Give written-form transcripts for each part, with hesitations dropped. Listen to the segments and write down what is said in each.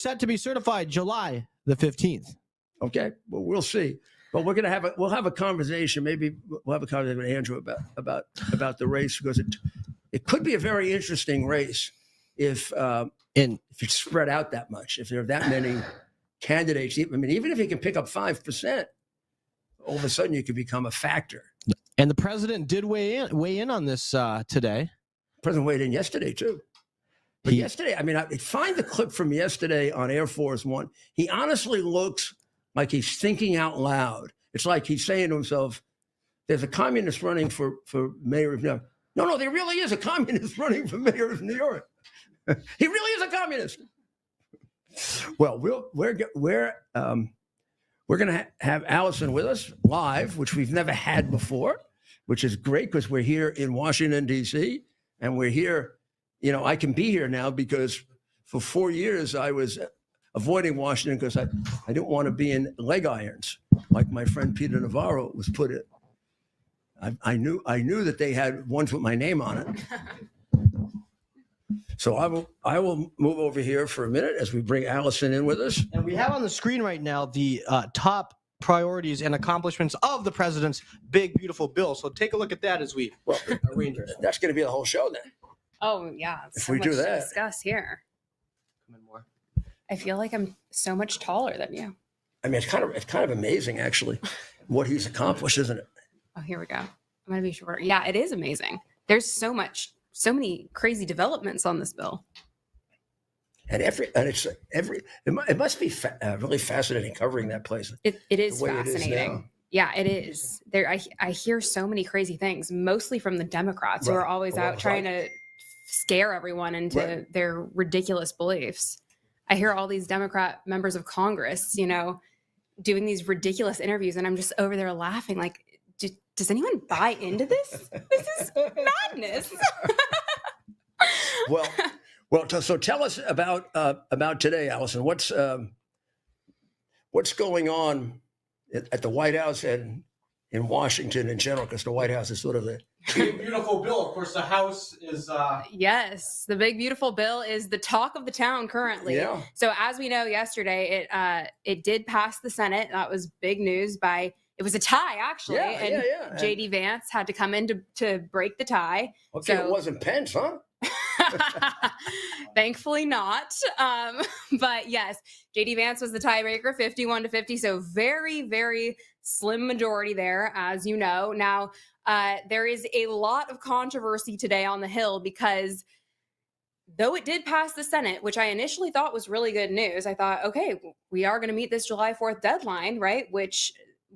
Set to be certified July the 15th. Okay, well, we'll see. But we'll have a conversation. Maybe we'll have a conversation with Andrew about the race, because it could be a very interesting race if it's spread out that much. If there are that many candidates, I mean, even if you can pick up 5%, all of a sudden you could become a factor. And the president did weigh in on this today. The president weighed in yesterday too. But yesterday, I mean, find the clip from yesterday on Air Force One. He honestly looks like he's thinking out loud. It's like he's saying to himself, there's a communist running for mayor of New York. No, there really is a communist running for mayor of New York. He really is a communist. Well, we're going to have Alison with us live, which we've never had before, which is great because we're here in Washington, D.C., and we're here. You know, I can be here now because for 4 years I was avoiding Washington because I didn't want to be in leg irons like my friend Peter Navarro was put in. I knew that they had ones with my name on it. So I will move over here for a minute as we bring Alison in with us. And we have on the screen right now the top priorities and accomplishments of the president's big, beautiful bill. So take a look at that as we arrange it. That's going to be the whole show then. Oh yeah, if so we much do that, to discuss here. Come in more. I feel like I'm so much taller than you. I mean, it's kind of amazing actually what he's accomplished, isn't it? Oh, here we go. I'm gonna be shorter. Yeah, it is amazing. There's so many crazy developments on this bill. And it must be really fascinating covering that place. It is fascinating. It is yeah, it is. There, I hear so many crazy things, mostly from the Democrats who are always out trying to scare everyone into their ridiculous beliefs. I hear all these Democrat members of Congress, doing these ridiculous interviews, and I'm just over there laughing like, does anyone buy into this? This is madness. Well, so tell us about today, Alison. What's going on at the White House and in Washington in general? Because the White House is sort of the big, beautiful bill. Of course, the House is. Yes, the big, beautiful bill is the talk of the town currently. Yeah. So as we know, yesterday it did pass the Senate. That was big news. It was a tie actually, and J.D. Vance had to come in to break the tie. Okay, so, it wasn't Pence, huh? Thankfully not. But yes, J.D. Vance was the tiebreaker, 51-50. So very, very slim majority there, as you know. Now, there is a lot of controversy today on the Hill because though it did pass the Senate, which I initially thought was really good news, I thought, okay, we are going to meet this July 4th deadline, right? Which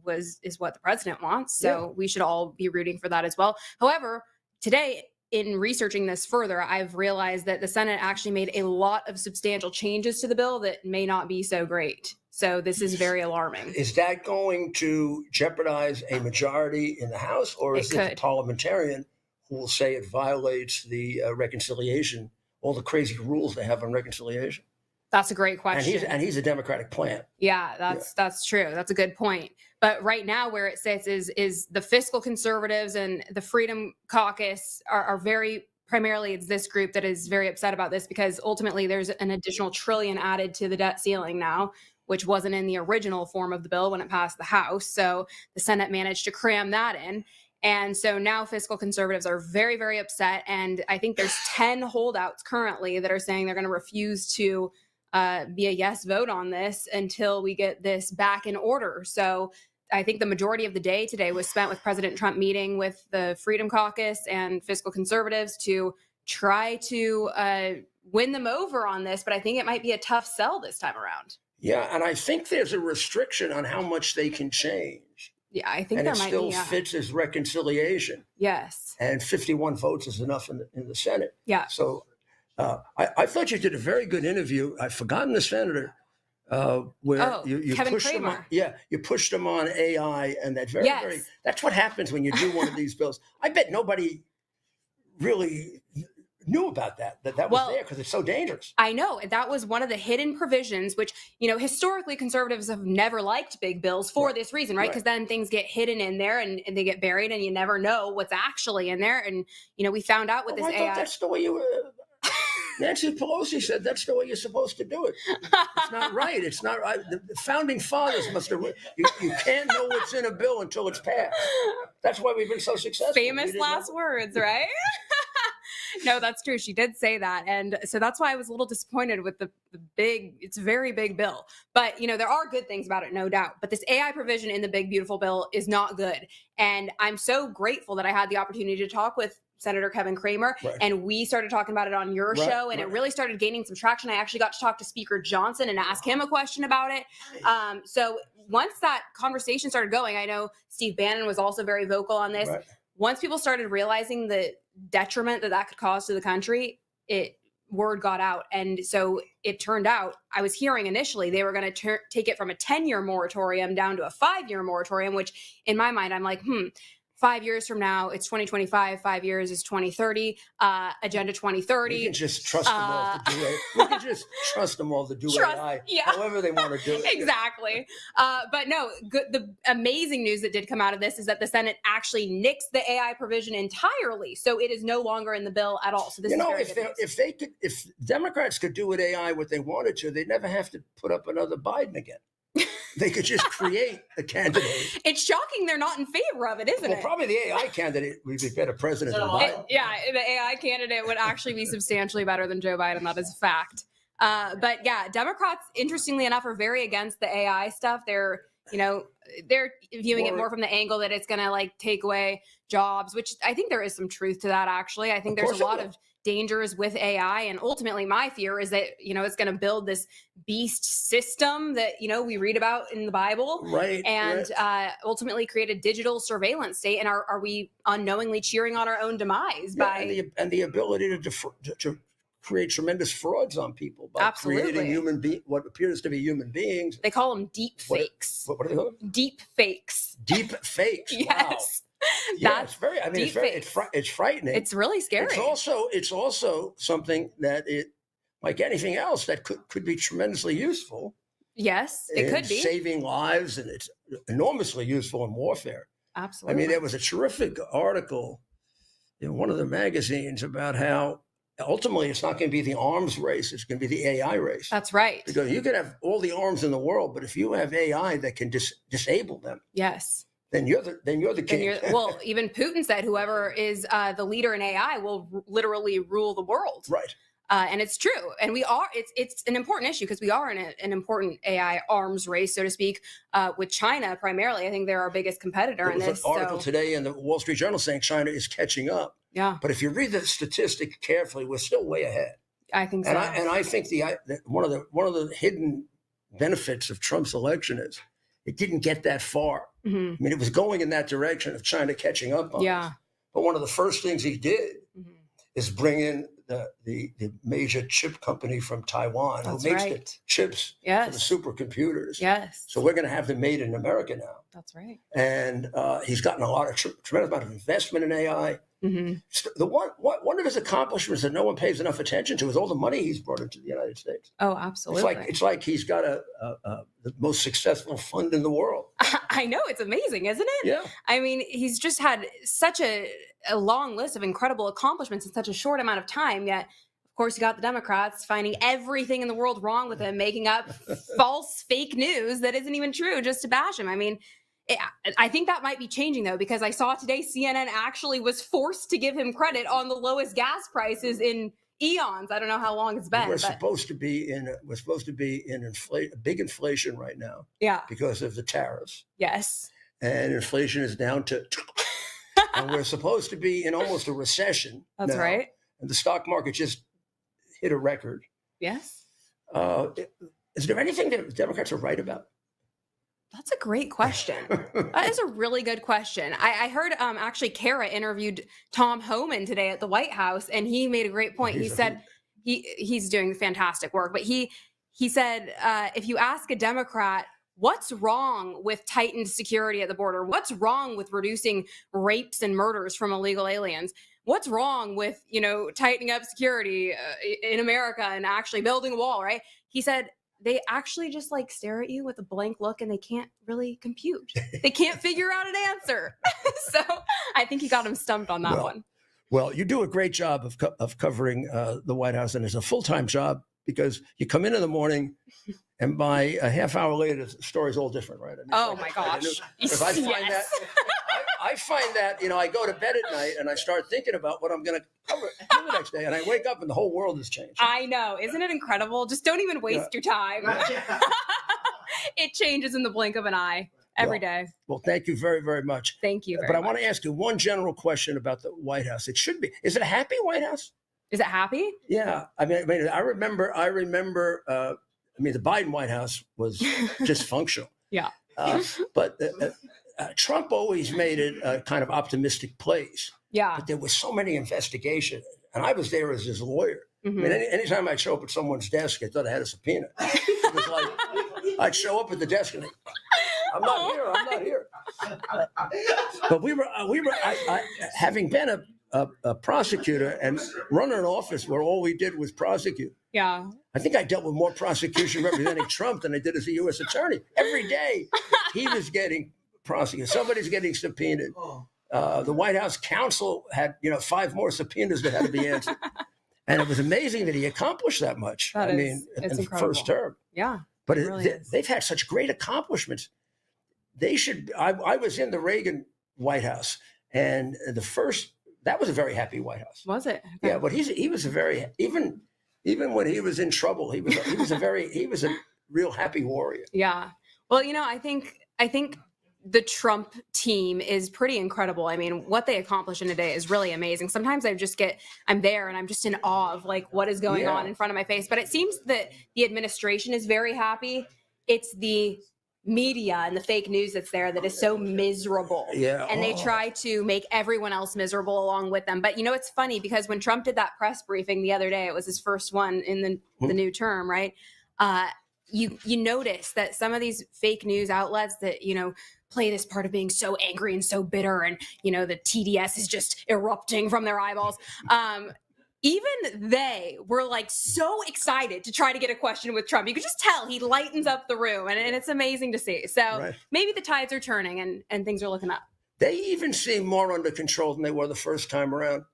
is what the president wants. So we should all be rooting for that as well. However, today, in researching this further, I've realized that the Senate actually made a lot of substantial changes to the bill that may not be so great. So this is very alarming. Is that going to jeopardize a majority in the House, or is it the parliamentarian who will say it violates the reconciliation, all the crazy rules they have on reconciliation? That's a great question. And he's a Democratic plant. Yeah, that's true. That's a good point. But right now where it sits is the fiscal conservatives and the Freedom Caucus are very, primarily it's this group that is very upset about this because ultimately there's an additional $1 trillion added to the debt ceiling now, which wasn't in the original form of the bill when it passed the House. So the Senate managed to cram that in. And so now fiscal conservatives are very, very upset. And I think there's 10 holdouts currently that are saying they're going to refuse to be a yes vote on this until we get this back in order. So I think the majority of the day today was spent with President Trump meeting with the Freedom Caucus and fiscal conservatives to try to win them over on this. But I think it might be a tough sell this time around. Yeah, and I think there's a restriction on how much they can change. Yeah, I think and there it might still be, fits as reconciliation. Yes. And 51 votes is enough in the Senate. Yeah. So I thought you did a very good interview. I've forgotten the senator where you Kevin pushed Kramer. him on, you pushed him on AI, and that very that's what happens when you do one of these bills. I bet nobody really knew about that was there because it's so dangerous. I know. That was one of the hidden provisions, which, historically conservatives have never liked big bills for this reason, right? Because then things get hidden in there and they get buried and you never know what's actually in there. And, we found out with this I AI. thought that's the way you Nancy Pelosi said that's the way you're supposed to do it. It's not right. It's not right. The founding fathers must have. You can't know what's in a bill until it's passed. That's why we've been so successful. Famous last words, right? No, that's true. She did say that. And so that's why I was a little disappointed with the big, it's a very big bill. But, there are good things about it, no doubt. But this AI provision in the big, beautiful bill is not good. And I'm so grateful that I had the opportunity to talk with Senator Kevin Cramer, and we started talking about it on your show, and it really started gaining some traction. I actually got to talk to Speaker Johnson and ask him a question about it. So once that conversation started going, I know Steve Bannon was also very vocal on this. Once people started realizing the detriment that could cause to the country, word got out. And so it turned out, I was hearing initially they were going to take it from a 10-year moratorium down to a 5-year moratorium, which in my mind, I'm like, 5 years from now, it's 2025. 5 years is 2030. Agenda 2030. We can just trust them all to do it. We can just trust them all to do AI, however they want to do it. Exactly. But no, the amazing news that did come out of this is that the Senate actually nixed the AI provision entirely, so it is no longer in the bill at all. So this is very good news. If Democrats could do with AI what they wanted to, they'd never have to put up another Biden again. They could just create a candidate. It's shocking they're not in favor of it, isn't it? Probably the AI candidate would be better president than Biden. The AI candidate would actually be substantially better than Joe Biden. That is a fact. But yeah, Democrats, interestingly enough, are very against the AI stuff. They're viewing it more from the angle that it's going to take away jobs, which I think there is some truth to that. Actually, I think there's a lot of dangers with AI. And ultimately my fear is that, it's going to build this beast system that, we read about in the Bible. And ultimately create a digital surveillance state. And are we unknowingly cheering on our own demise and the ability to create tremendous frauds on people by creating what appears to be human beings. They call them deep fakes. What are they called? Deep fakes. Deep fakes. Yes. Yeah, it's very. I mean, it's frightening. It's really scary. It's also something that like anything else that could be tremendously useful. Yes, it could be saving lives, and it's enormously useful in warfare. Absolutely. I mean, there was a terrific article in one of the magazines about how ultimately it's not going to be the arms race; it's going to be the AI race. That's right. Because you could have all the arms in the world, but if you have AI that can disable them, yes. Then you're the king. Well, even Putin said whoever is the leader in AI will literally rule the world. Right. And it's true. And we are, it's an important issue because we are in an important AI arms race, so to speak, with China primarily. I think they're our biggest competitor in this. An article today in the Wall Street Journal saying China is catching up. Yeah. But if you read the statistic carefully, we're still way ahead. I think so. And I think one of the hidden benefits of Trump's election is it didn't get that far. Mm-hmm. I mean, it was going in that direction of China catching up on us. But one of the first things he did is bring in the major chip company from Taiwan who makes the chips for the supercomputers. Yes. So we're going to have them made in America now. That's right. And he's gotten a lot of tremendous amount of investment in AI. Mm-hmm. One of his accomplishments that no one pays enough attention to is all the money he's brought into the United States. Oh, absolutely. It's like he's got the most successful fund in the world. I know, it's amazing, isn't it? Yeah. I mean, he's just had such a long list of incredible accomplishments in such a short amount of time. Yet, of course, you got the Democrats finding everything in the world wrong with him, making up false, fake news that isn't even true just to bash him. I mean, I think that might be changing, though, because I saw today CNN actually was forced to give him credit on the lowest gas prices in eons. I don't know how long it's been. We're supposed to be in big inflation right now. Yeah. Because of the tariffs. Yes. And inflation is down to, and we're supposed to be in almost a recession. That's now, right. And the stock market just hit a record. Yes. Is there anything that Democrats are right about? That's a great question. That is a really good question. I heard actually Kara interviewed Tom Homan today at the White House, and he made a great point. He said he's doing fantastic work, but he said if you ask a Democrat, what's wrong with tightened security at the border? What's wrong with reducing rapes and murders from illegal aliens? What's wrong with, tightening up security in America and actually building a wall, right? He said, they actually just stare at you with a blank look and they can't really compute. They can't figure out an answer. So I think he got him stumped on that one. Well, you do a great job of covering the White House, and it's a full-time job because you come in the morning, and by a half hour later, the story's all different, right? I mean, Oh my gosh! If I find Yes. that, I find that I go to bed at night and I start thinking about what I'm going to cover the next day, and I wake up and the whole world has changed. I know, isn't it incredible? Just don't even waste your time. It changes in the blink of an eye every day. Well, thank you very, very much. Thank you very But I much. want to ask you one general question about the White House. It should be. Is it a happy White House? Is it happy? Yeah. I mean, I remember. The Biden White House was dysfunctional. Yeah. But Trump always made it a kind of optimistic place. Yeah. But there was so many investigations, and I was there as his lawyer. Mm-hmm. I mean, anytime I'd show up at someone's desk, I thought I had a subpoena. It was like I'd show up at the desk and I'm not here. But we were having been a prosecutor and running an office where all we did was prosecute. Yeah. I think I dealt with more prosecution representing Trump than I did as a U.S. attorney. Every day he was getting prosecuted. Somebody's getting subpoenaed. The White House counsel had 5 more subpoenas that had to be answered. And it was amazing that he accomplished that much. In the first term. Yeah. But really they've had such great accomplishments. They should. I was in the Reagan White House, and that was a very happy White House. Was it? Okay. Yeah, but he was a very even when he was in trouble, he was a real happy warrior. Yeah. Well, I think the Trump team is pretty incredible. I mean, what they accomplish in a day is really amazing. Sometimes I'm there and I'm just in awe of like what is going on in front of my face. But it seems that the administration is very happy. It's the media and the fake news that's there that is so miserable. Yeah. And they try to make everyone else miserable along with them. But it's funny because when Trump did that press briefing the other day, it was his first one in the new term, right? You notice that some of these fake news outlets that, play this part of being so angry and so bitter and, the TDS is just erupting from their eyeballs. Even they were like so excited to try to get a question with Trump. You could just tell he lightens up the room and it's amazing to see. So maybe the tides are turning and things are looking up. They even seem more under control than they were the first time around.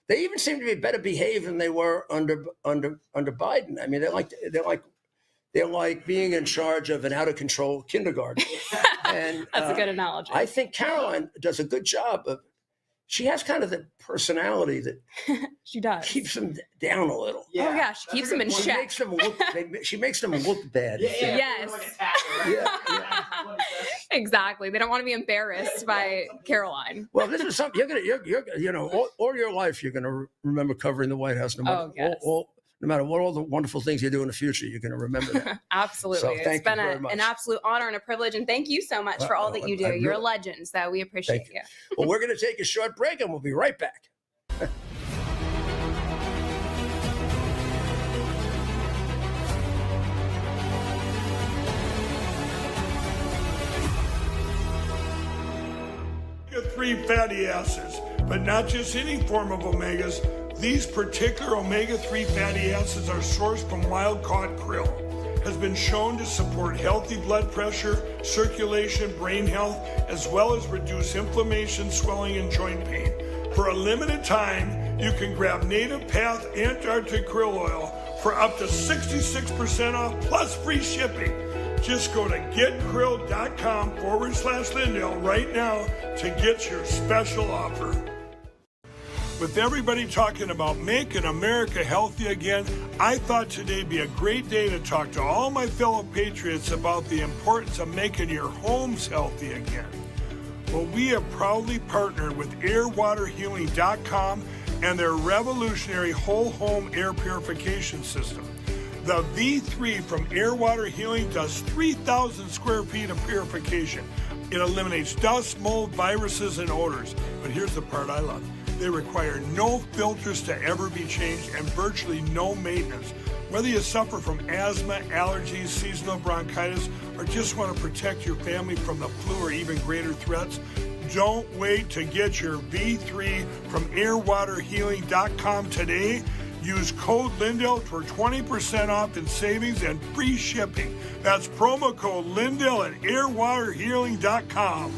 They even seem to be better behaved than they were under Biden. I mean, they're like being in charge of an out of control kindergarten. And that's a good analogy. I think Caroline does a good job of. She has kind of the personality that she does keeps them down a little. Yeah. Oh yeah, she keeps them in check. She makes them look bad. Yes. Exactly. They don't want to be embarrassed by Caroline. Well, this is something you're all your life you're gonna remember covering the White House. No matter what all the wonderful things you do in the future, you're going to remember that. Absolutely. So it's been an absolute honor and a privilege. And thank you so much for all that you do. You're a legend, so we appreciate you. Well, we're going to take a short break and we'll be right back. Omega-3 fatty acids, but not just any form of omegas. These particular omega-3 fatty acids are sourced from wild-caught krill. Has been shown to support healthy blood pressure, circulation, brain health, as well as reduce inflammation, swelling, and joint pain. For a limited time, you can grab Native Path Antarctic Krill Oil for up to 66% off plus free shipping. Just go to getkrill.com/Lindell right now to get your special offer. With everybody talking about making America healthy again, I thought today'd be a great day to talk to all my fellow patriots about the importance of making your homes healthy again. Well, we have proudly partnered with airwaterhealing.com and their revolutionary whole home air purification system. The V3 from Air Water Healing does 3,000 square feet of purification. It eliminates dust, mold, viruses, and odors. But here's the part I love. They require no filters to ever be changed and virtually no maintenance. Whether you suffer from asthma, allergies, seasonal bronchitis, or just want to protect your family from the flu or even greater threats, don't wait to get your V3 from airwaterhealing.com today. Use code Lindell for 20% off in savings and free shipping. That's promo code Lindell at airwaterhealing.com.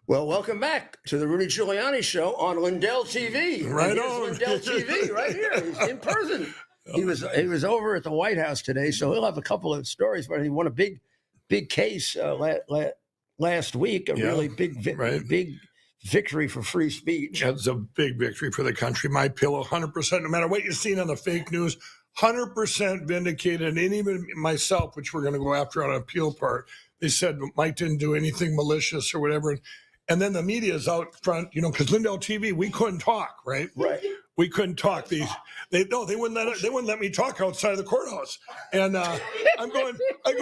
Well, welcome back to the Rudy Giuliani Show on Lindell TV. Right and here's on. Lindell TV right here. He's in person. He was over at the White House today, so he'll have a couple of stories. But he won a big case last week. Really big victory for free speech. That's a big victory for the country. My Pillow, 100%. No matter what you've seen on the fake news, 100% vindicated. And even myself, which we're going to go after on an appeal part, they said Mike didn't do anything malicious or whatever. And then the media is out front, because Lindell TV, we couldn't talk, right? Right. We couldn't talk. They wouldn't let me talk outside of the courthouse. And I go,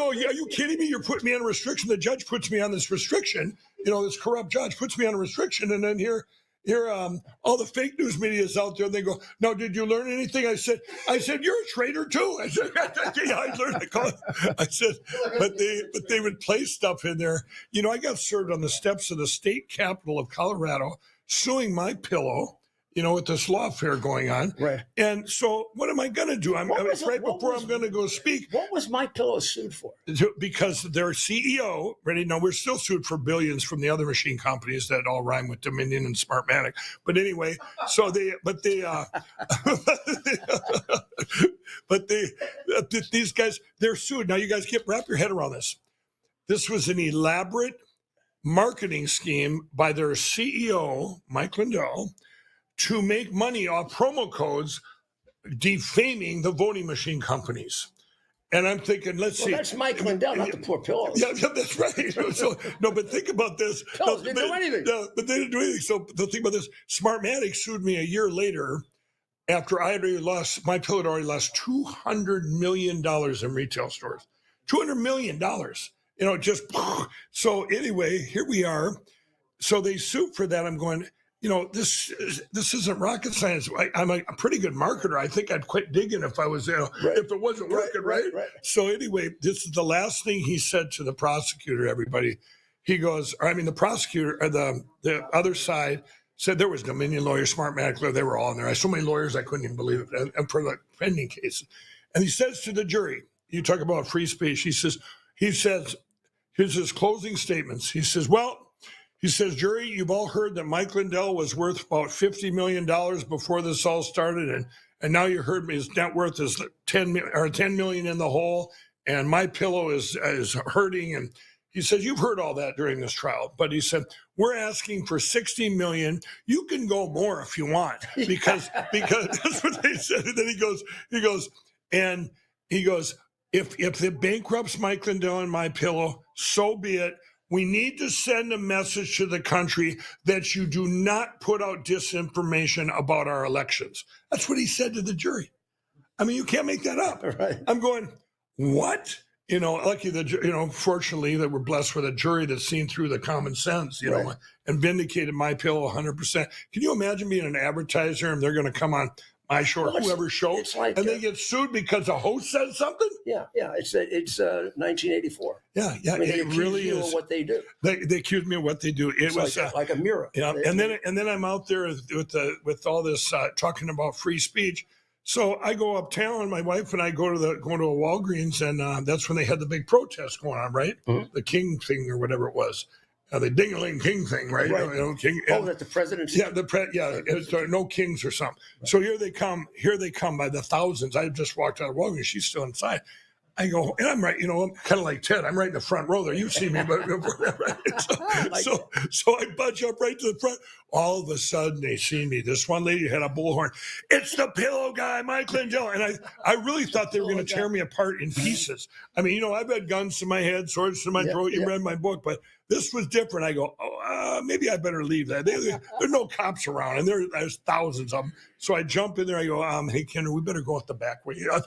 are you kidding me? You're putting me on a restriction. The judge puts me on this restriction. This corrupt judge puts me on a restriction. And then here, all the fake news media is out there, and they go, "No, did you learn anything?" I said, "You're a traitor too." I said, "Yeah, I learned to call it." I said, but they would play stuff in there. I got served on the steps of the state capitol of Colorado, suing My Pillow. With this law affair going on. Right. And so what am I going to do? I'm going to go speak. What was My Pillow sued for? Because their CEO, ready? Now, we're still sued for billions from the other machine companies that all rhyme with Dominion and Smartmatic. But anyway, these guys, they're sued. Now, you guys wrap your head around this. This was an elaborate marketing scheme by their CEO, Mike Lindell, to make money off promo codes defaming the voting machine companies. And I'm thinking, let's see. That's Mike Lindell, not the poor Pillows. Yeah, that's right. So, no, but think about this. Pillows didn't do anything. No, but they didn't do anything. So the thing about this, Smartmatic sued me a year later after I had already lost, My Pillow had already lost $200 million in retail stores. $200 million. So anyway, here we are. So they sued for that. I'm going, this isn't rocket science. I'm a pretty good marketer. I think I'd quit digging if I was, if it wasn't working, right? So anyway, this is the last thing he said to the prosecutor, everybody. He goes, the prosecutor, or the other side said there was Dominion lawyers, Smartmatic lawyer, they were all in there. I had so many lawyers, I couldn't even believe it, and for the pending case. And he says to the jury, you talk about free speech, he says, here's his closing statements. He says, jury, you've all heard that Mike Lindell was worth about $50 million before this all started. And now you heard me, his net worth is $10 million in the hole. And My Pillow is hurting. And he says, you've heard all that during this trial. But he said, we're asking for $60 million. You can go more if you want, because that's what they said. And then he goes, if it bankrupts Mike Lindell and My Pillow, so be it. We need to send a message to the country that you do not put out disinformation about our elections. That's what he said to the jury. You can't make that up. Right. I'm going, what? Lucky that, fortunately that we're blessed with a jury that's seen through the common sense, right, and vindicated My Pillow 100%. Can you imagine being an advertiser and they're going to come on my show or whoever's show, and they get sued because a host said something? Yeah. It's 1984. Yeah. It really is what they do. They accused me of what they do. It was like a mirror. Yeah, and then I'm out there with all this talking about free speech. So I go uptown. My wife and I go to a Walgreens, and that's when they had the big protest going on, right? Mm-hmm. The King thing or whatever it was. The Ding-a-ling King thing, right? King. That the presidency. Yeah, no kings or something. So here they come by the thousands. I just walked out of Walgreens. She's still inside. I go, and I'm right, I'm kind of like Ted. I'm right in the front row there. You see me, but right? So I budge up right to the front. All of a sudden, they see me. This one lady had a bullhorn. It's the Pillow guy, Mike Lindell. And I really thought they were going to tear me apart in pieces. I've had guns to my head, swords to my throat. You read my book, but this was different. I go, maybe I better leave that. There's no cops around, and there's thousands of them. So I jump in there. I go, hey, Kendra, we better go out the back way. Well,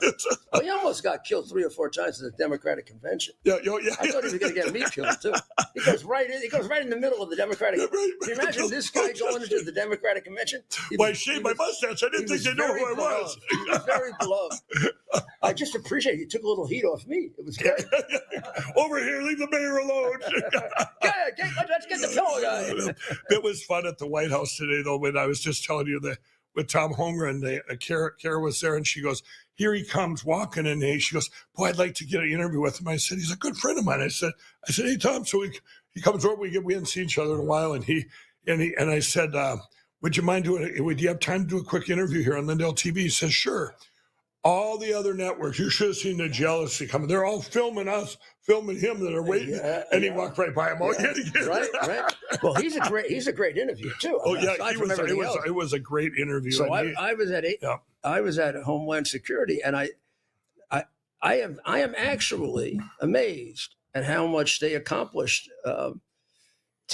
he almost got killed 3 or 4 times at the Democratic convention. Yeah. I thought he was going to get me killed too. He goes right in the middle of the Democratic. Can you imagine this guy going into the Democratic convention? I shaved my mustache. I didn't think they knew who I was. He was very beloved. I just appreciate he took a little heat off me. It was great. Over here, leave the mayor alone. Let's get the Pillow guy. It was fun at the White House today, though, when I was just telling you that with Tom Holmgren, Kara was there, and she goes, here he comes walking, and she goes, boy, I'd like to get an interview with him. I said, he's a good friend of mine. I said, hey, Tom, so he comes over. We hadn't seen each other in a while, and I said, would you mind would you have time to do a quick interview here on Lindell TV? He says, sure. All the other networks, you should have seen the jealousy coming. They're all filming us, filming him that are waiting, and he walked right by him. Right. Well, he's a great interview too. It was a great interview. So I was at Homeland Security, and I am actually amazed at how much they accomplished.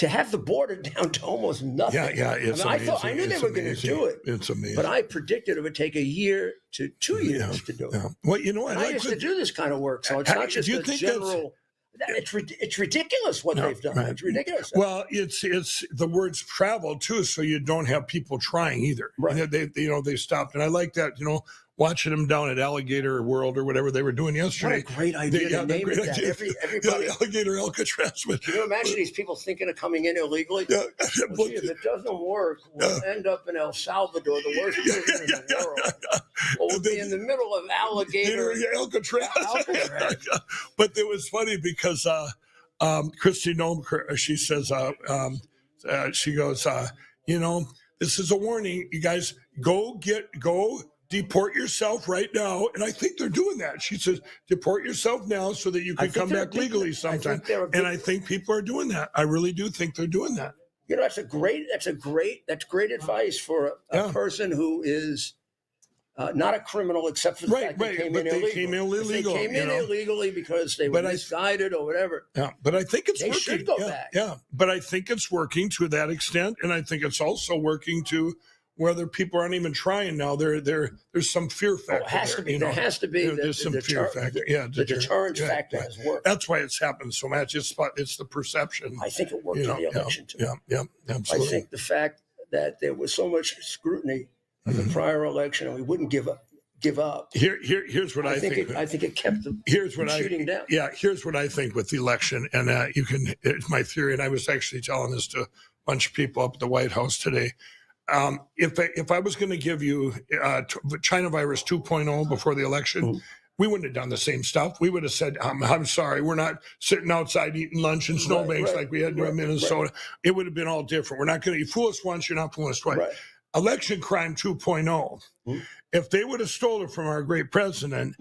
To have the border down to almost nothing. It's amazing. I knew they were going to do it. It's amazing. But I predicted it would take a year to 2 years to do it. Well, you know, I used to do this kind of work, so it's not just a general. It's ridiculous what they've done. Right. It's ridiculous. Well, it's the words travel too, so you don't have people trying either. Right. They stopped, and I like that. Watching them down at Alligator World or whatever they were doing yesterday. What a great idea to name it that. Everybody. Alligator Alcatraz. Can you imagine these people thinking of coming in illegally? Well, gee, if it doesn't work, we'll end up in El Salvador, the worst prison in the world. We'll be in the middle of Alligator Alcatraz. But it was funny because Christy Nome, she says, she goes, this is a warning. You guys go deport yourself right now. And I think they're doing that. She says, deport yourself now so that you can come back legally sometime. And I think people are doing that. I really do think they're doing that. That's great advice for a person who is not a criminal except for the fact they came in illegal. They came in illegally because they were misguided or whatever. Yeah, but I think it's working. They should go back. Yeah, but I think it's working to that extent. And I think it's also working to whether people aren't even trying now, there's some fear factor. There has to be. There's some fear factor. Yeah, the deterrence factor has worked. That's why it's happened so much. It's the perception. I think it worked in the election too. Yeah, absolutely. I think the fact that there was so much scrutiny of the prior election, and we wouldn't give up. Here's what I think. I think it kept the shooting down. Yeah, here's what I think with the election, and it's my theory, and I was actually telling this to a bunch of people up at the White House today. If I was going to give you China virus 2.0 before the election, we wouldn't have done the same stuff. We would have said, I'm sorry, we're not sitting outside eating lunch in snowbanks like we had in Minnesota. It would have been all different. We're not going to, you fool us once, you're not fooling us twice. Election crime 2.0. If they would have stolen it from our great president,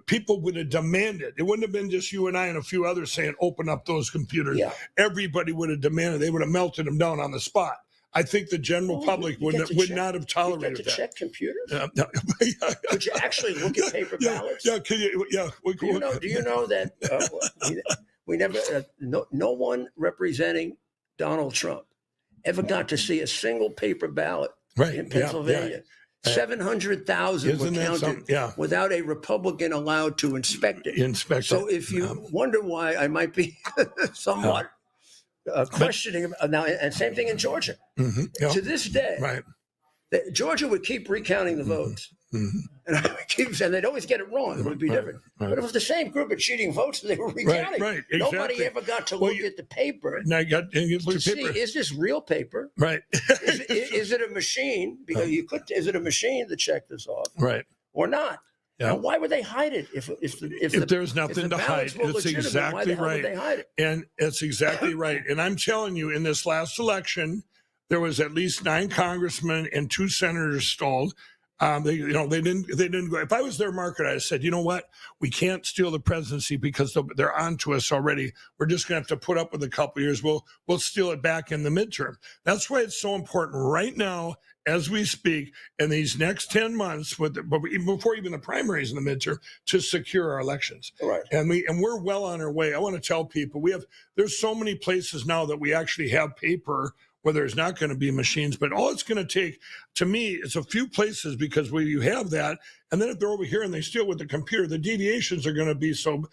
people would have demanded. It wouldn't have been just you and I and a few others saying, open up those computers. Yeah. Everybody would have demanded. They would have melted them down on the spot. I think the general public would not have tolerated that. You get to check computers? Could you actually look at paper ballots? Yeah, can you? Yeah. Do you know that we never, no one representing Donald Trump ever got to see a single paper ballot in Pennsylvania? 700,000 were counted without a Republican allowed to inspect it. So if you wonder why I might be somewhat questioning now, and same thing in Georgia. To this day, Georgia would keep recounting the votes, and they'd always get it wrong. It would be different. But it was the same group of cheating votes that they were recounting. Exactly. Nobody ever got to look at the paper to see, is this real paper? Right. Is it a machine? Because is it a machine to check this off? Right. Or not? Yeah. Why would they hide it? If there's nothing to hide, it's exactly right. They hide it? And it's exactly right. And I'm telling you, in this last election, there was at least 9 congressmen and 2 senators stalled. They didn't go. If I was their market, I'd have said, you know what? We can't steal the presidency because they're on to us already. We're just going to have to put up with a couple of years. We'll steal it back in the midterm. That's why it's so important right now, as we speak, in these next 10 months, before even the primaries in the midterm, to secure our elections. Right. And we're well on our way. I want to tell people there's so many places now that we actually have paper where there's not going to be machines, but all it's going to take, to me, is a few places, because where you have that, and then if they're over here and they steal with the computer, the deviations are going to be so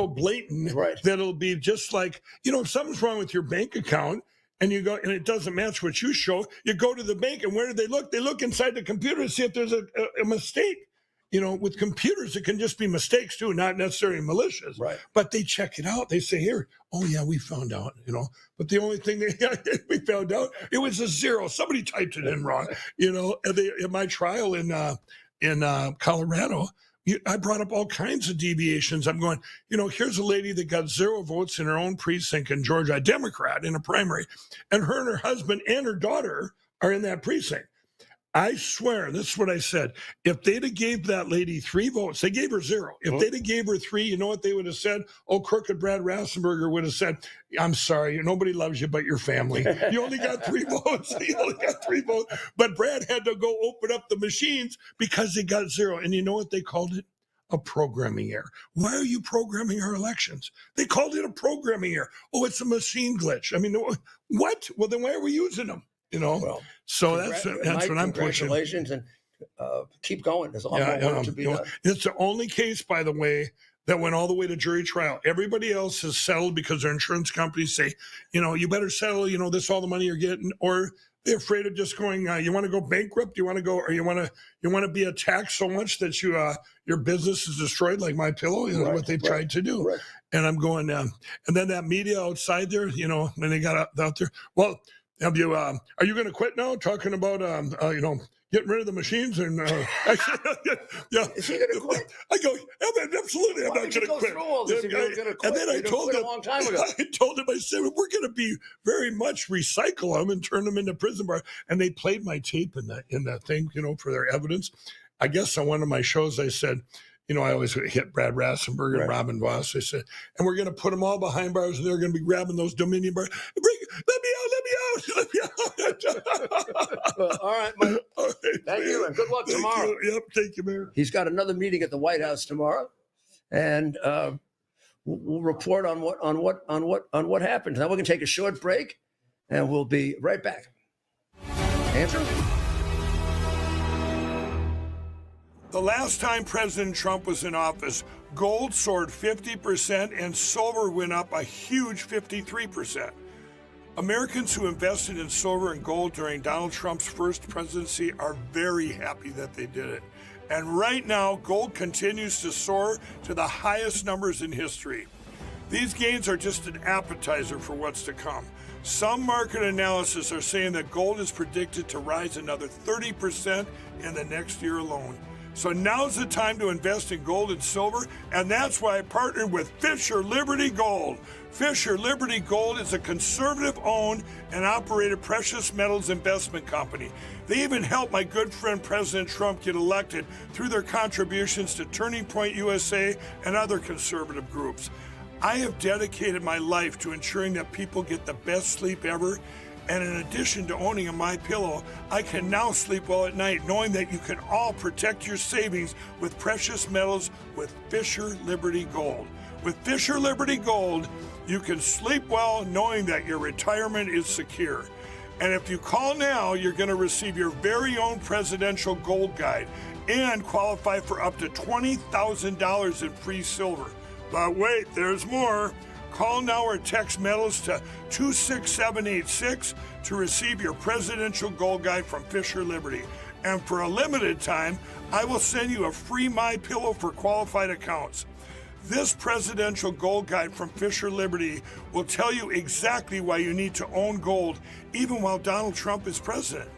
blatant that it'll be just like, if something's wrong with your bank account and you go and it doesn't match what you show, you go to the bank, and where do they look? They look inside the computer to see if there's a mistake. With computers, it can just be mistakes too, not necessarily malicious. Right. But they check it out. They say, here, oh yeah, we found out, But the only thing we found out, it was a 0. Somebody typed it in wrong. In my trial in Colorado, I brought up all kinds of deviations. I'm going, here's a lady that got 0 votes in her own precinct in Georgia, a Democrat in a primary, and her husband and her daughter are in that precinct. I swear, this is what I said. If they'd have gave that lady 3 votes, they gave her 0. If they'd have gave her 3, you know what they would have said? Oh, crooked Brad Rassenberger would have said, I'm sorry, nobody loves you but your family. You only got 3 votes. You only got 3 votes. But Brad had to go open up the machines because he got 0. And you know what they called it? A programming error. Why are you programming our elections? They called it a programming error. Oh, it's a machine glitch. I mean, what? Well, then why are we using them? Well, so that's Mike, what I'm pushing. Congratulations, and keep going. There's a lot more work to be done. It's the only case, by the way, that went all the way to jury trial. Everybody else has settled because their insurance companies say, you better settle. This is all the money you're getting, or they're afraid of just going. You want to go bankrupt? You want to go, or you want to be attacked so much that your business is destroyed, like My Pillow. What they've tried to do. Right. And I'm going, and then that media outside there, when they got out there, well. Are you going to quit now? Talking about getting rid of the machines and I said, yeah. Is he going to quit? I go, absolutely, I'm not going to quit. And then I told him a long time ago. I told him, I said, we're going to be very much recycle them and turn them into prison bars. And they played my tape in that thing, for their evidence. I guess on one of my shows I said, I always hit Brad Rassenberg and Robin Voss. I said, and we're going to put them all behind bars, and they're going to be grabbing those Dominion bars. Let me out. Well, all right, Mike. All right, thank you, and good luck tomorrow. Yep, thank you, Mayor. He's got another meeting at the White House tomorrow, and we'll report on what happens. Now we're going to take a short break, and we'll be right back. Andrew? The last time President Trump was in office, gold soared 50% and silver went up a huge 53%. Americans who invested in silver and gold during Donald Trump's first presidency are very happy that they did it. And right now, gold continues to soar to the highest numbers in history. These gains are just an appetizer for what's to come. Some market analysis are saying that gold is predicted to rise another 30% in the next year alone. So now's the time to invest in gold and silver, and that's why I partnered with Fisher Liberty Gold. Fisher Liberty Gold is a conservative-owned and operated precious metals investment company. They even helped my good friend President Trump get elected through their contributions to Turning Point USA and other conservative groups. I have dedicated my life to ensuring that people get the best sleep ever. And in addition to owning a My Pillow, I can now sleep well at night knowing that you can all protect your savings with precious metals with Fisher Liberty Gold. With Fisher Liberty Gold, you can sleep well knowing that your retirement is secure. And if you call now, you're going to receive your very own presidential gold guide and qualify for up to $20,000 in free silver. But wait, there's more. Call now or text metals to 26786 to receive your presidential gold guide from Fisher Liberty. And for a limited time, I will send you a free My Pillow for qualified accounts. This presidential gold guide from Fisher Liberty will tell you exactly why you need to own gold even while Donald Trump is president.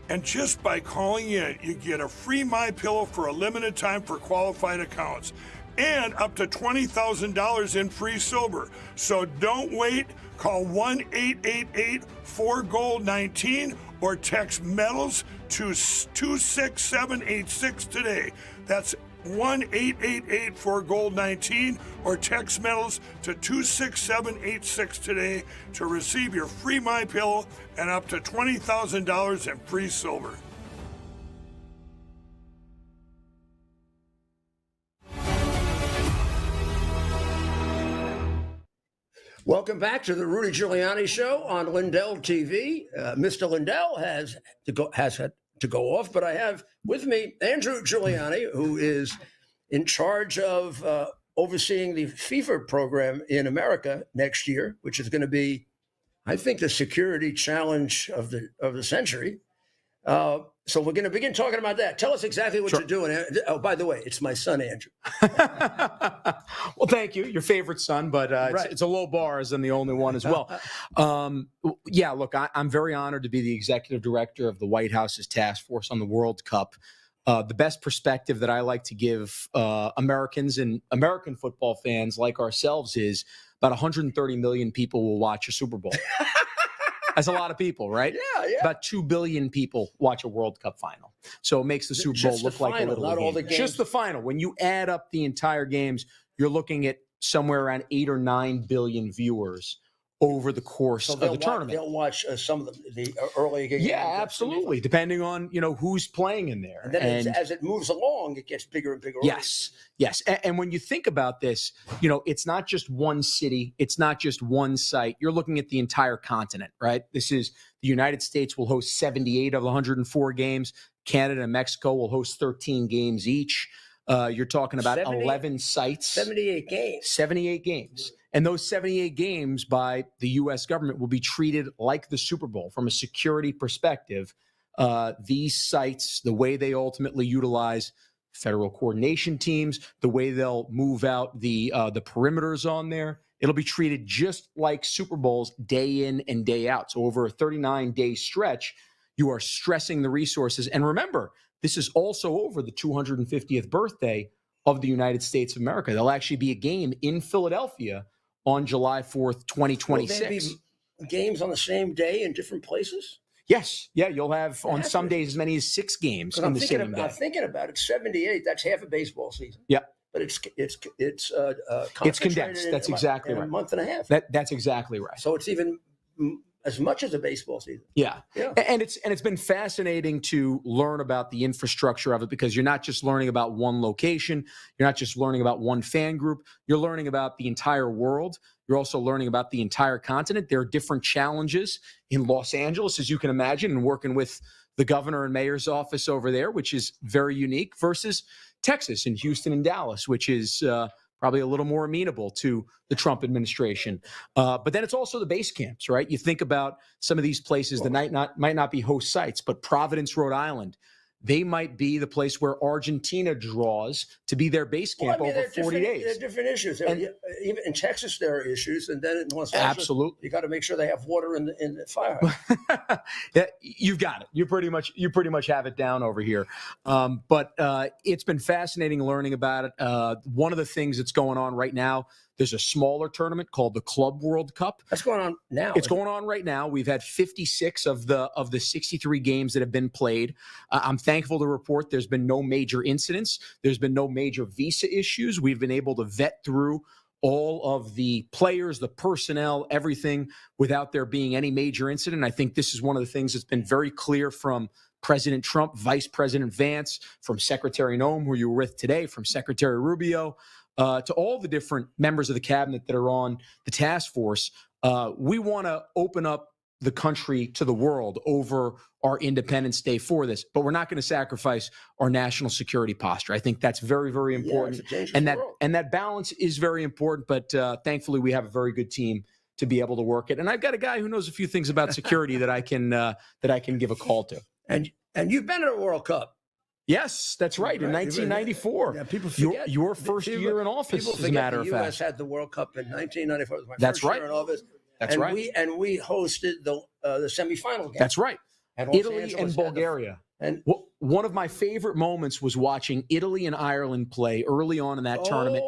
And just by calling in, you get a free My Pillow for a limited time for qualified accounts. And up to $20,000 in free silver. So don't wait. Call 1-888-4GOLD-19 or text metals to 26786 today. That's 1-888-4GOLD-19 or text metals to 26786 today to receive your free My Pillow and up to $20,000 in free silver. Welcome back to the Rudy Giuliani Show on Lindell TV. Mr. Lindell has had to go off, but I have with me Andrew Giuliani, who is in charge of overseeing the FIFA program in America next year, which is going to be, I think, the security challenge of the century. So we're going to begin talking about that. Tell us exactly what you're doing. Oh, by the way, it's my son, Andrew. Well, thank you. Your favorite son, but it's a low bar as I'm the only one as well. Look, I'm very honored to be the executive director of the White House's task force on the World Cup. the best perspective that I like to give Americans and American football fans like ourselves is about 130 million people will watch a Super Bowl. That's a lot of people, right? Yeah. About 2 billion people watch a World Cup final. So it makes the Super Bowl look like a little not all the game. games. Just the final. When you add up the entire games, you're looking at somewhere around 8 or 9 billion viewers over the course of the tournament. They'll watch some of the early games. Yeah, absolutely. Depending on, who's playing in there. And then as it moves along, it gets bigger and bigger. Yes. And when you think about this, it's not just one city. It's not just one site. You're looking at the entire continent, right? This is the United States will host 78 of 104 games. Canada and Mexico will host 13 games each. You're talking about 11 sites. 78 games. 78 games. And those 78 games by the U.S. government will be treated like the Super Bowl from a security perspective. These sites, the way they ultimately utilize federal coordination teams, the way they'll move out the perimeters on there, it'll be treated just like Super Bowls day in and day out. So over a 39-day stretch, you are stressing the resources. And remember, this is also over the 250th birthday of the United States of America. There'll actually be a game in Philadelphia on July 4th, 2026. Will there be games on the same day in different places? Yes. Yeah, you'll have on some days as many as 6 games on the same day. I'm thinking about it. 78, that's half a baseball season. Yeah. But it's condensed. That's exactly right. A month and a half. That's exactly right. So it's even as much as a baseball season. Yeah. And it's been fascinating to learn about the infrastructure of it, because you're not just learning about one location, you're not just learning about one fan group, you're learning about the entire world. You're also learning about the entire continent. There are different challenges in Los Angeles, as you can imagine, and working with the governor and mayor's office over there, which is very unique, versus Texas and Houston and Dallas, which is probably a little more amenable to the Trump administration. But then it's also the base camps, right? You think about some of these places that might not be host sites, but Providence, Rhode Island, they might be the place where Argentina draws to be their base camp over 40 days. There are different issues. Even in Texas, there are issues, and then in Los Angeles, absolutely, you got to make sure they have water in the fire. You've got it. You pretty much have it down over here. But it's been fascinating learning about it. One of the things that's going on right now, there's a smaller tournament called the Club World Cup. That's going on now. It's going on right now. We've had 56 of the 63 games that have been played. I'm thankful to report there's been no major incidents. There's been no major visa issues. We've been able to vet through all of the players, the personnel, everything without there being any major incident. I think this is one of the things that's been very clear from President Trump, Vice President Vance, from Secretary Noem, who you were with today, from Secretary Rubio, to all the different members of the cabinet that are on the task force. We want to open up the country to the world over our Independence Day for this, but we're not going to sacrifice our national security posture. I think that's very, very important. And that balance is very important, but thankfully we have a very good team to be able to work it. And I've got a guy who knows a few things about security that I can give a call to. And you've been at a World Cup. Yes, that's right. In 1994. Yeah, people forget. Your first year in office, as a matter of fact. The U.S. had the World Cup in 1994. It was my That's first right. year in office. That's right. We hosted the semifinal game. That's right. And Italy and Bulgaria. And one of my favorite moments was watching Italy and Ireland play early on in that tournament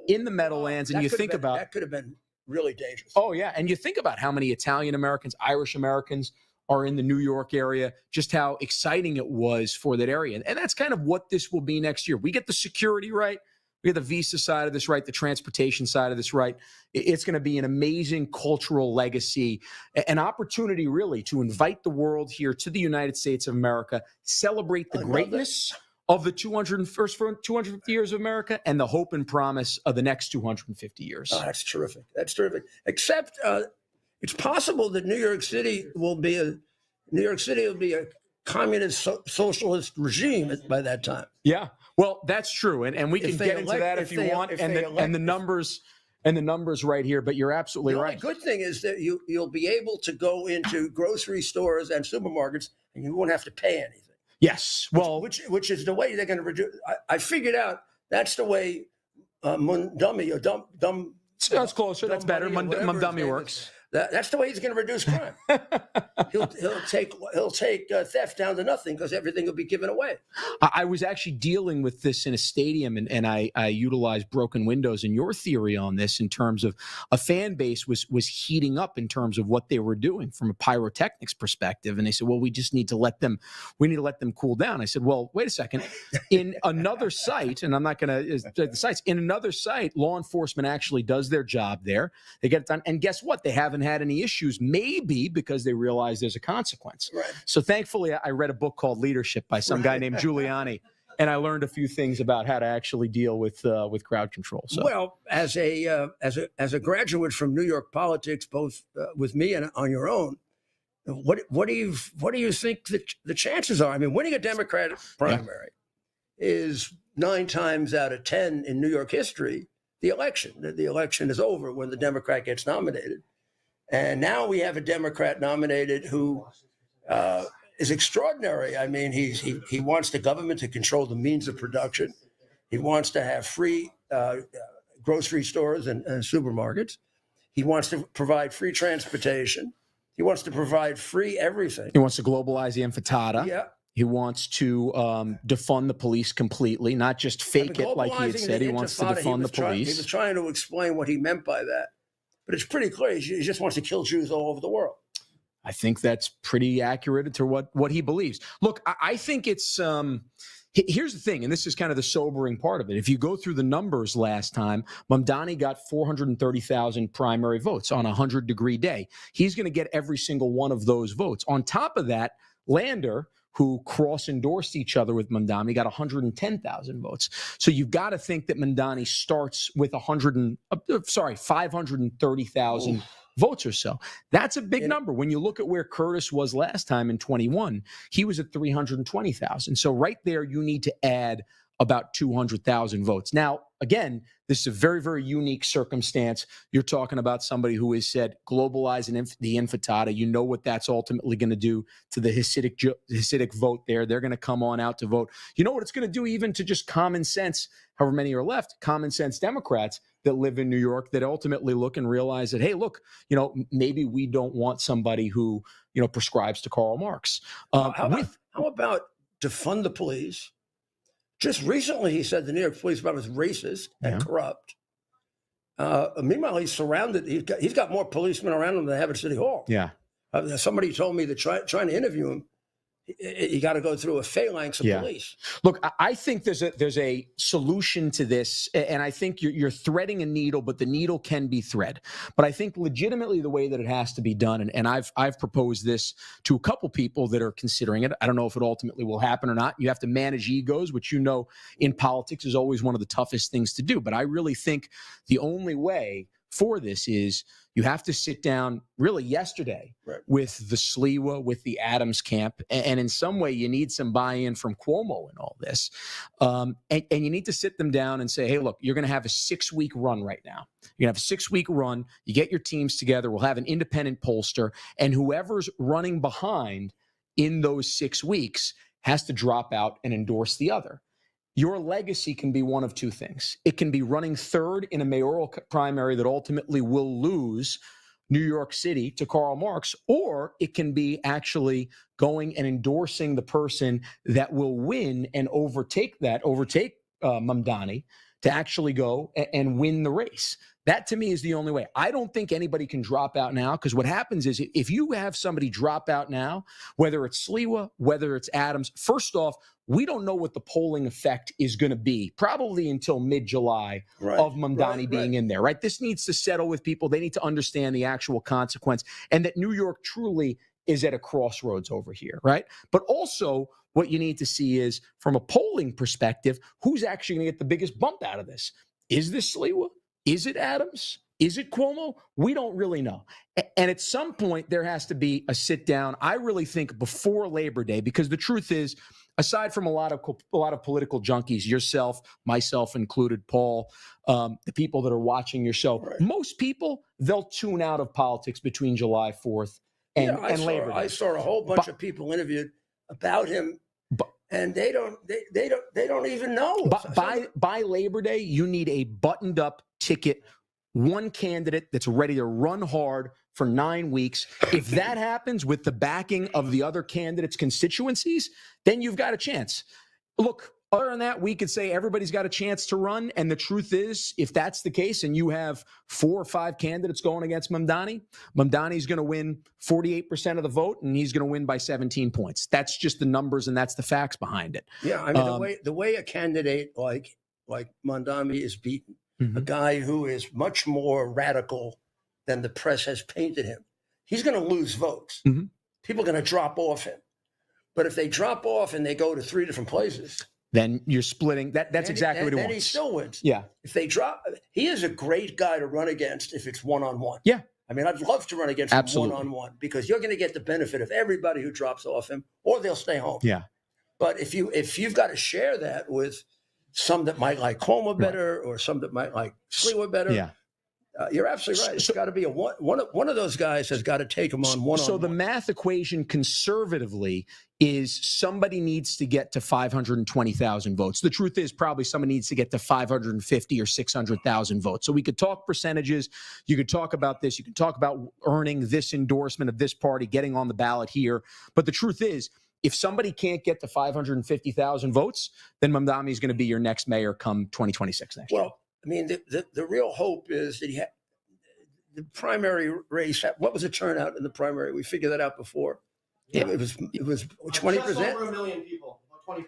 in the Meadowlands. And you think about that could have been really dangerous. Oh, yeah. And you think about how many Italian Americans, Irish Americans are in the New York area, just how exciting it was for that area. And that's kind of what this will be next year. We get the security right. We get the visa side of this right, the transportation side of this right. It's going to be an amazing cultural legacy, an opportunity really to invite the world here to the United States of America, celebrate the greatness of the 250 years of America and the hope and promise of the next 250 years. Oh, that's terrific. That's terrific. Except it's possible that New York City will be a communist socialist regime by that time. Yeah. Well, that's true, and we can get into that if you want, and the numbers right here. But you're absolutely right. The good thing is that you'll be able to go into grocery stores and supermarkets, and you won't have to pay anything. Yes, well, which is the way they're going to reduce. I figured out that's the way Mundummy or dumb. That's closer. That's better. Mundummy works. That's the way he's going to reduce crime. he'll take theft down to nothing because everything will be given away. I was actually dealing with this in a stadium, and I utilized broken windows and your theory on this in terms of a fan base was heating up in terms of what they were doing from a pyrotechnics perspective. And they said, well, we need to let them cool down. I said, well, wait a second. In another site, and I'm not going to the sites, in another site, law enforcement actually does their job there. They get it done. And guess what? They haven't had any issues, maybe because they realize there's a consequence. Right. So thankfully, I read a book called Leadership by some guy named Giuliani, and I learned a few things about how to actually deal with crowd control. So. Well, as a graduate from New York politics, both with me and on your own, what do you think the chances are? I mean, winning a Democratic primary is 9 times out of 10 in New York history the election. The election is over when the Democrat gets nominated. And now we have a Democrat nominated who is extraordinary. I mean, he wants the government to control the means of production. He wants to have free grocery stores and supermarkets. He wants to provide free transportation. He wants to provide free everything. He wants to globalize the intifada. Yeah. He wants to defund the police completely, not just fake it like he had said. He wants to defund the police. He was trying to explain what he meant by that. But it's pretty clear. He just wants to kill Jews all over the world. I think that's pretty accurate to what he believes. Look, I think it's here's the thing, and this is kind of the sobering part of it. If you go through the numbers last time, Mamdani got 430,000 primary votes on a 100-degree day. He's going to get every single one of those votes. On top of that, Lander, who cross-endorsed each other with Mamdani, got 110,000 votes. So you've got to think that Mamdani starts with 530,000 votes or so. That's a big number. When you look at where Curtis was last time in 21, he was at 320,000. So right there, you need to add about 200,000 votes. Now, again, this is a very, very unique circumstance. You're talking about somebody who has said globalize the intifada. You know what that's ultimately going to do to the Hasidic vote there. They're going to come on out to vote. You know what it's going to do even to just common sense, however many are left, common sense Democrats that live in New York that ultimately look and realize that, hey, look, maybe we don't want somebody who, prescribes to Karl Marx. How about defund the police? Just recently, he said the New York Police Department is racist and corrupt. Meanwhile, he's surrounded. He's got more policemen around him than they have at City Hall. Yeah. Somebody told me that trying to interview him, you got to go through a phalanx of police. Look, I think there's a solution to this, and I think you're threading a needle, but the needle can be thread. But I think legitimately the way that it has to be done, and I've proposed this to a couple people that are considering it. I don't know if it ultimately will happen or not. You have to manage egos, which in politics is always one of the toughest things to do. But I really think the only way for this is you have to sit down really yesterday with the Sliwa, with the Adams camp. And in some way, you need some buy-in from Cuomo in all this. And you need to sit them down and say, hey, look, you're going to have a 6-week run right now. You're going to have a 6-week run. You get your teams together. We'll have an independent pollster. And whoever's running behind in those 6 weeks has to drop out and endorse the other. Your legacy can be one of two things. It can be running third in a mayoral primary that ultimately will lose New York City to Karl Marx, or it can be actually going and endorsing the person that will win and overtake Mamdani to actually go and win the race. That, to me, is the only way. I don't think anybody can drop out now, because what happens is if you have somebody drop out now, whether it's Sliwa, whether it's Adams, first off, we don't know what the polling effect is going to be, probably until mid-July of Mamdani being in there, right? This needs to settle with people. They need to understand the actual consequence and that New York truly is at a crossroads over here, right? But also what you need to see is, from a polling perspective, who's actually going to get the biggest bump out of this? Is this Sliwa? Is it Adams? Is it Cuomo? We don't really know. And at some point, there has to be a sit down, I really think, before Labor Day, because the truth is, aside from a lot of political junkies, yourself, myself included, Paul, the people that are watching your show, most people, they'll tune out of politics between July 4th and Labor Day. I saw a whole bunch of people interviewed about him, and they don't even know. By Labor Day, you need a buttoned up ticket, one candidate that's ready to run hard, for 9 weeks. If that happens with the backing of the other candidates' constituencies, then you've got a chance. Look, other than that, we could say everybody's got a chance to run. And the truth is, if that's the case and you have 4 or 5 candidates going against Mamdani's going to win 48% of the vote, and he's going to win by 17 points. That's just the numbers, and that's the facts behind it. Yeah, I mean, the way a candidate like Mamdani is beaten, a guy who is much more radical than the press has painted him, he's going to lose votes. People are going to drop off him. But if they drop off and they go to 3 different places, then you're splitting. That's exactly what he wants. Then he still wins. Yeah. If they drop, he is a great guy to run against if it's one-on-one. Yeah. I mean, I'd love to run against him one-on-one because you're going to get the benefit of everybody who drops off him, or they'll stay home. Yeah. But if you've got to share that with some that might like Cuomo better or some that might like Sliwa better, yeah. You're absolutely right. It's got to be one of those guys has got to take him on one-on-one. So the math equation conservatively is somebody needs to get to 520,000 votes. The truth is probably somebody needs to get to 550 or 600,000 votes. So we could talk percentages. You could talk about this. You can talk about earning this endorsement of this party, getting on the ballot here. But the truth is, if somebody can't get to 550,000 votes, then Mamdani is going to be your next mayor come 2026 next year. Well, I mean, the real hope is that the primary race. What was the turnout in the primary? We figured that out before. Yeah. It was 20%. Just over 1 million people, about 20%.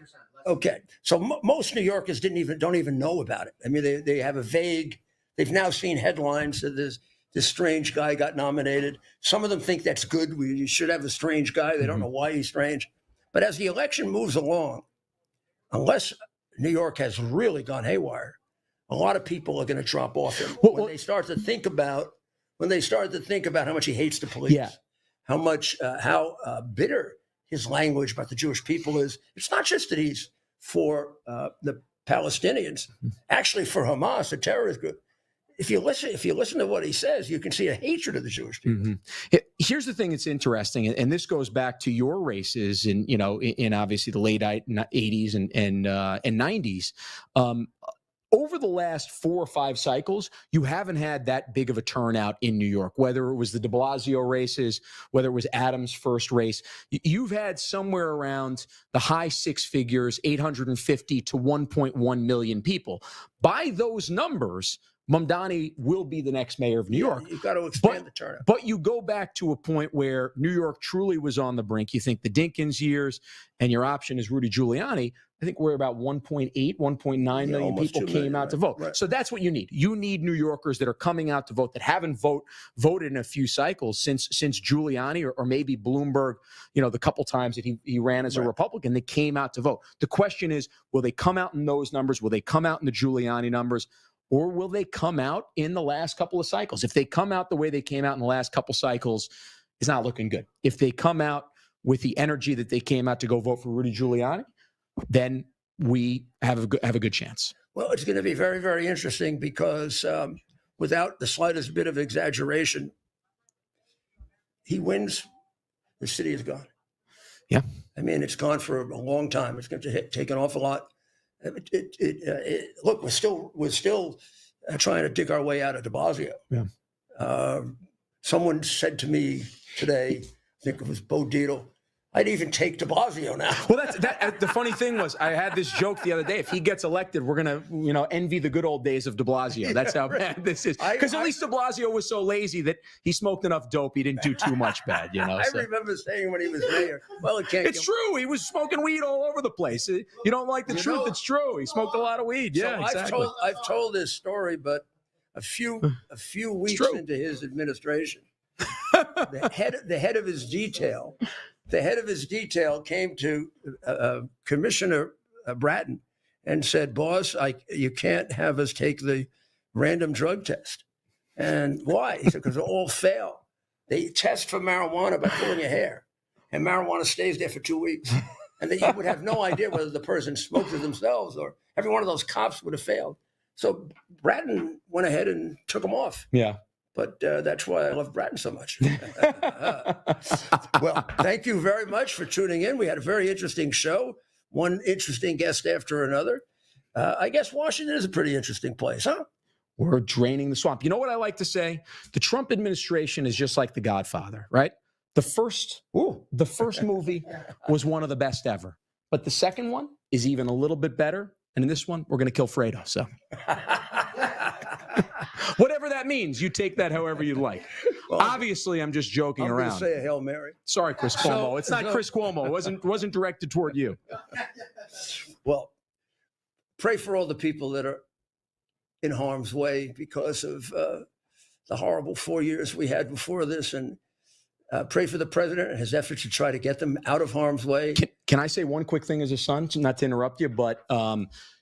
Okay, so most New Yorkers don't even know about it. I mean, they have a vague. They've now seen headlines that this strange guy got nominated. Some of them think that's good. We should have a strange guy. They don't know why he's strange. But as the election moves along, unless New York has really gone haywire, a lot of people are going to drop off him when they start to think about how much he hates the police, how much how bitter his language about the Jewish people is. It's not just that he's for the Palestinians, actually for Hamas, a terrorist group. If you listen to what he says, you can see a hatred of the Jewish people. Here's the thing that's interesting, and this goes back to your races in obviously the late 80s and 90s. Over the last 4 or 5 cycles, you haven't had that big of a turnout in New York, whether it was the de Blasio races, whether it was Adams' first race. You've had somewhere around the high 6 figures, 850 to 1.1 million people. By those numbers, Mamdani will be the next mayor of New York. You've got to expand the turnout. But you go back to a point where New York truly was on the brink. You think the Dinkins years, and your option is Rudy Giuliani. I think we're about 1.8, 1.9 million people came out to vote. Right. So that's what you need. You need New Yorkers that are coming out to vote that haven't voted in a few cycles since Giuliani or maybe Bloomberg, the couple times that he ran as a Republican, they came out to vote. The question is, will they come out in those numbers? Will they come out in the Giuliani numbers? Or will they come out in the last couple of cycles? If they come out the way they came out in the last couple cycles, it's not looking good. If they come out with the energy that they came out to go vote for Rudy Giuliani, then we have a good chance. Well, it's going to be very, very interesting because without the slightest bit of exaggeration, he wins, the city is gone. Yeah. I mean, it's gone for a long time. It's going to take an awful lot. Look, we're still trying to dig our way out of de Blasio. Yeah. Someone said to me today, I think it was Bo Dietl, I'd even take de Blasio now. Well, the funny thing was, I had this joke the other day. If he gets elected, we're gonna, envy the good old days of de Blasio. That's how bad this is. Because at least de Blasio was so lazy that he smoked enough dope. He didn't do too much bad, I remember saying when he was mayor, well, it's true. He was smoking weed all over the place. You don't like the truth. It's true. He smoked a lot of weed. So Yeah, exactly. I've told this story, but a few weeks into his administration, the head of his detail. The head of his detail came to Commissioner Bratton and said, "Boss, you can't have us take the random drug test." And why? He said, "Because they all fail. They test for marijuana by pulling your hair, and marijuana stays there for 2 weeks. And then you would have no idea whether the person smoked it themselves or every one of those cops would have failed." So Bratton went ahead and took them off. Yeah. But that's why I love Bratton so much. Well, thank you very much for tuning in. We had a very interesting show, one interesting guest after another. I guess Washington is a pretty interesting place, huh? we're draining the swamp. You know what I like to say? The Trump administration is just like The Godfather, right? The first movie was one of the best ever, but the second one is even a little bit better. And in this one, we're going to kill Fredo. So whatever that means, you take that however you like. Well, obviously, I'm just joking I'm around. Say a Hail Mary. Sorry, Chris Cuomo. It's not Chris Cuomo. It wasn't directed toward you. Well, pray for all the people that are in harm's way because of the horrible 4 years we had before this, and pray for the president and his efforts to try to get them out of harm's way. Can I say one quick thing as a son, not to interrupt you, but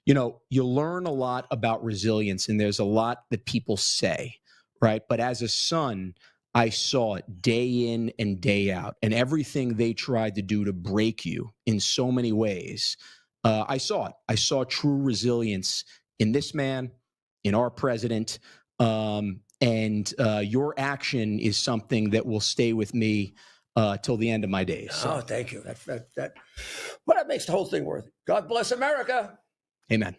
you learn a lot about resilience, and there's a lot that people say, right? But as a son, I saw it day in and day out, and everything they tried to do to break you in so many ways. I saw it. I saw true resilience in this man, in our president. And your action is something that will stay with me till the end of my days. So. Oh, thank you. That makes the whole thing worth it. God bless America. Amen.